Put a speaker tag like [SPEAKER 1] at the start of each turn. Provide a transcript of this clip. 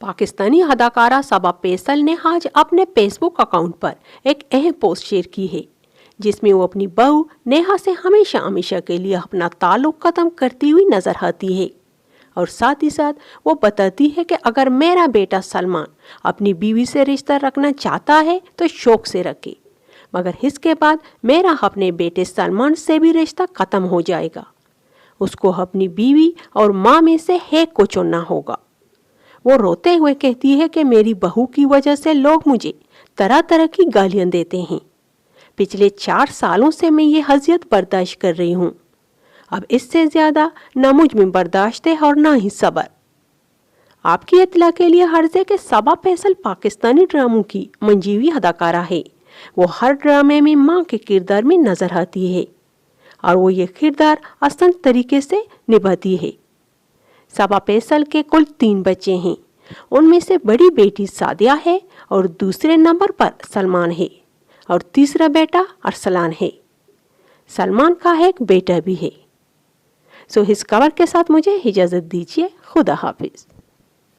[SPEAKER 1] पाकिस्तानी अदाकारा सबा फैसल ने आज अपने फेसबुक अकाउंट पर एक अहम पोस्ट शेयर की है, जिसमें वो अपनी बहू नेहा से हमेशा हमेशा के लिए अपना ताल्लुक खत्म करती हुई नजर आती है। और साथ ही साथ वो बताती है कि अगर मेरा बेटा सलमान अपनी बीवी से रिश्ता रखना चाहता है तो शौक से रखे, मगर इसके बाद मेरा अपने बेटे सलमान से भी रिश्ता खत्म हो जाएगा। उसको अपनी बीवी और माँ में से एक को चुनना होगा। वो रोते हुए कहती है कि मेरी बहू की वजह से लोग मुझे तरह तरह की गालियां देते हैं। पिछले 4 सालों से मैं ये अज़ियत बर्दाश्त कर रही हूँ। अब इससे ज्यादा न मुझ में बर्दाश्त है और न ही सब्र। आपकी इत्तला के लिए अर्ज़ है कि सबा फैसल पाकिस्तानी ड्रामों की मंजीवी अदाकारा है। वो हर ड्रामे में माँ के किरदार में नजर आती है और वो ये किरदार आसान तरीके से निभाती है। सबा फैसल के कुल 3 बच्चे हैं। उनमें से बड़ी बेटी सादिया है और दूसरे नंबर पर सलमान है और तीसरा बेटा अरसलान है। सलमान का एक बेटा भी है। इस खबर के साथ मुझे इजाज़त दीजिए। खुदा हाफिज।